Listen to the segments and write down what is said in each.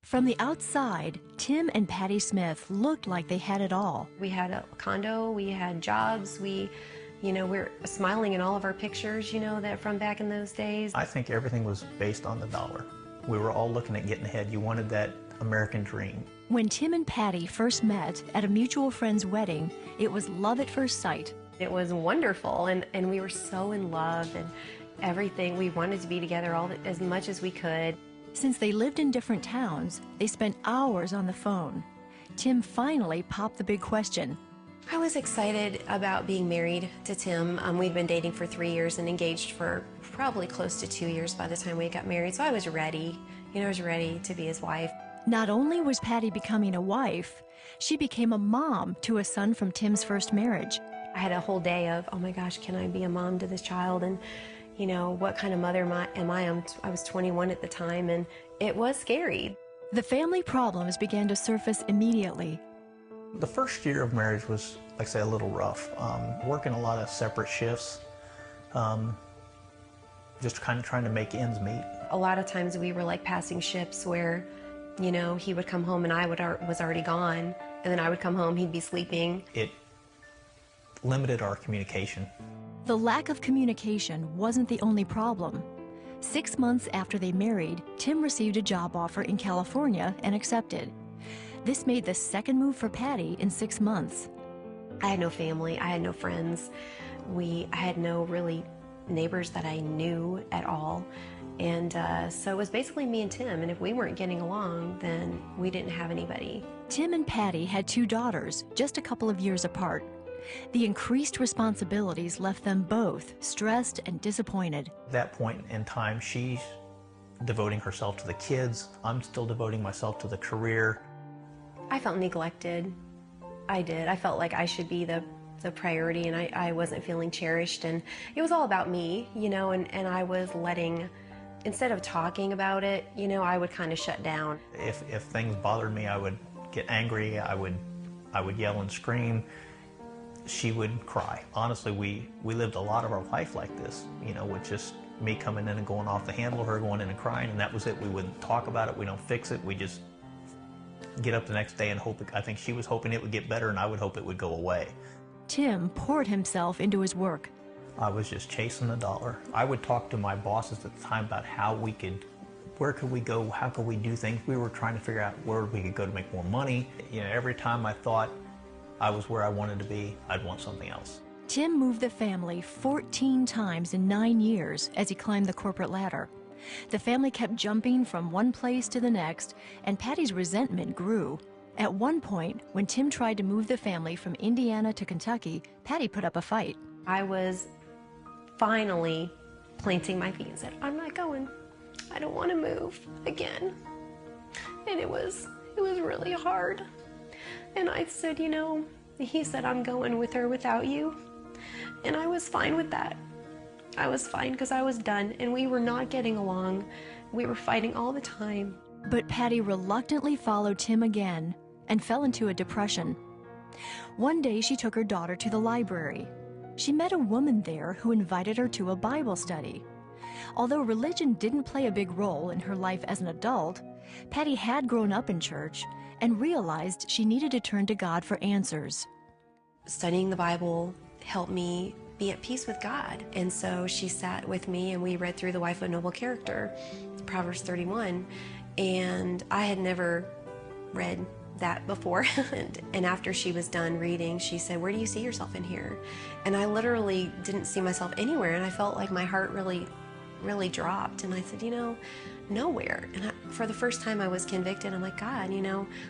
From the outside, Tim and Patty Smith looked like they had it all. We had a condo, we had jobs, we're smiling in all of our pictures, that from back in those days. I think everything was based on the dollar. We were all looking at getting ahead. You wanted that American dream. When Tim and Patty first met at a mutual friend's wedding, it was love at first sight. It was wonderful, and we were so in love and everything. We wanted to be together as much as we could. Since they lived in different towns, they spent hours on the phone. Tim finally popped the big question. I was excited about being married to Tim. We'd been dating for 3 years and engaged for probably close to 2 years by the time we got married, so I was ready. I was ready to be his wife. Not only was Patty becoming a wife, she became a mom to a son from Tim's first marriage. I had a whole day of, oh my gosh, can I be a mom to this child? And what kind of mother am I? I was 21 at the time, and it was scary. The family problems began to surface immediately. The first year of marriage was, like I say, a little rough. Working a lot of separate shifts, just kind of trying to make ends meet. A lot of times we were like passing ships where, he would come home and I was already gone, and then I would come home, he'd be sleeping. It limited our communication. The lack of communication wasn't the only problem. 6 months after they married, Tim received a job offer in California and accepted. This made the second move for Patty in 6 months. I had no family, I had no friends. I had no really neighbors that I knew at all. And so it was basically me and Tim, and if we weren't getting along, then we didn't have anybody. Tim and Patty had 2 daughters, just a couple of years apart. The increased responsibilities left them both stressed and disappointed. At that point in time, she's devoting herself to the kids. I'm still devoting myself to the career. I felt neglected. I did. I felt like I should be the priority, and I wasn't feeling cherished, and it was all about me, and I was letting, instead of talking about it, I would kind of shut down. If things bothered me, I would get angry, I would yell and scream. She would cry. Honestly, we lived a lot of our life like this, with just me coming in and going off the handle, her going in and crying, and that was it. We wouldn't talk about it, we don't fix it, we just get up the next day and hope. I think she was hoping it would get better, and I would hope it would go away. Tim poured himself into his work. I was just chasing the dollar. I would talk to my bosses at the time about where could we go, how could we do things. We were trying to figure out where we could go to make more money. Every time I thought I was where I wanted to be, I'd want something else. Tim moved the family 14 times in 9 years as he climbed the corporate ladder. The family kept jumping from one place to the next, and Patty's resentment grew. At one point, when Tim tried to move the family from Indiana to Kentucky, Patty put up a fight. I was finally planting my feet and said, I'm not going. I don't want to move again. And it was really hard. And I said, he said, I'm going with or without you. And I was fine with that. I was fine because I was done, and we were not getting along. We were fighting all the time. But Patty reluctantly followed Tim again and fell into a depression. One day she took her daughter to the library. She met a woman there who invited her to a Bible study. Although religion didn't play a big role in her life as an adult, Patty had grown up in church and realized she needed to turn to God for answers. Studying the Bible helped me be at peace with God. And so she sat with me and we read through The Wife of a Noble Character, Proverbs 31. And I had never read that before. and after she was done reading, she said, where do you see yourself in here? And I literally didn't see myself anywhere. And I felt like my heart really dropped. And I said, nowhere. And for the first time I was convicted. I'm like, God,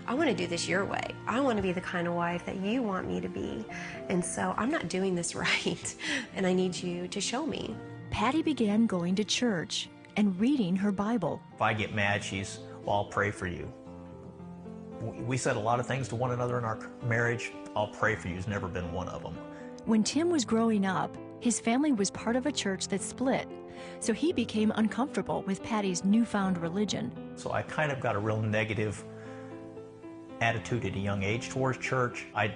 I want to do this your way. I want to be the kind of wife that you want me to be. And so I'm not doing this right. And I need you to show me. Patty began going to church and reading her Bible. If I get mad, well, I'll pray for you. We said a lot of things to one another in our marriage. I'll pray for you has never been one of them. When Tim was growing up, his family was part of a church that split, so he became uncomfortable with Patty's newfound religion. So I kind of got a real negative attitude at a young age towards church. I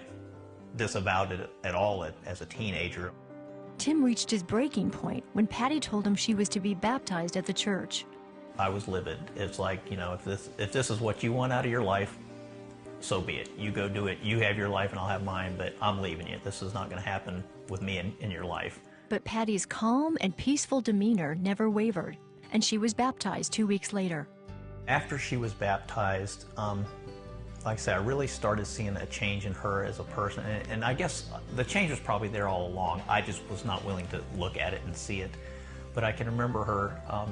disavowed it at all as a teenager. Tim reached his breaking point when Patty told him she was to be baptized at the church. I was livid. It's like, if this is what you want out of your life, so be it. You go do it. You have your life and I'll have mine, but I'm leaving you. This is not going to happen with me in your life. But Patty's calm and peaceful demeanor never wavered, and she was baptized 2 weeks later. After she was baptized, like I said, I really started seeing a change in her as a person. And I guess the change was probably there all along. I just was not willing to look at it and see it. But I can remember her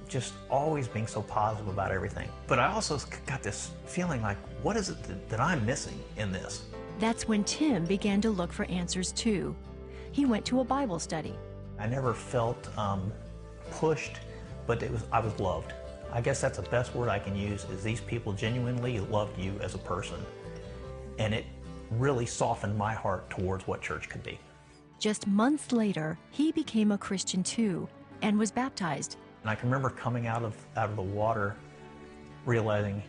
just always being so positive about everything. But I also got this feeling like, what is it that I'm missing in this? That's when Tim began to look for answers too. He went to a Bible study. I never felt pushed, but I was loved. I guess that's the best word I can use, is these people genuinely loved you as a person. And it really softened my heart towards what church could be. Just months later, he became a Christian too and was baptized. And I can remember coming out of the water, realizing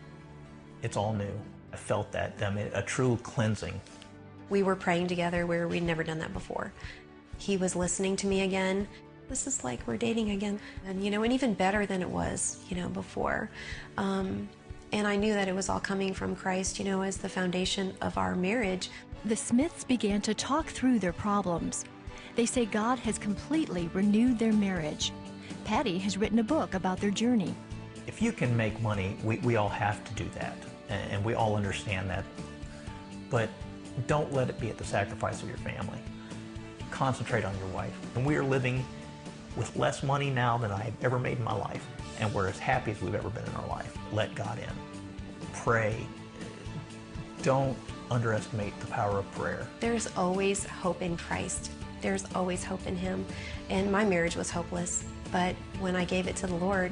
it's all new. I felt that, a true cleansing. We were praying together where we'd never done that before. He was listening to me again. This is like we're dating again. And even better than it was, before. And I knew that it was all coming from Christ, as the foundation of our marriage. The Smiths began to talk through their problems. They say God has completely renewed their marriage. Patty has written a book about their journey. If you can make money, we all have to do that. And we all understand that. But don't let it be at the sacrifice of your family. Concentrate on your wife. And we are living with less money now than I've ever made in my life. And we're as happy as we've ever been in our life. Let God in. Pray. Don't underestimate the power of prayer. There's always hope in Christ. There's always hope in Him. And my marriage was hopeless. But when I gave it to the Lord,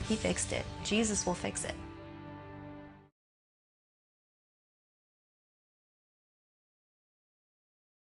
He fixed it. Jesus will fix it.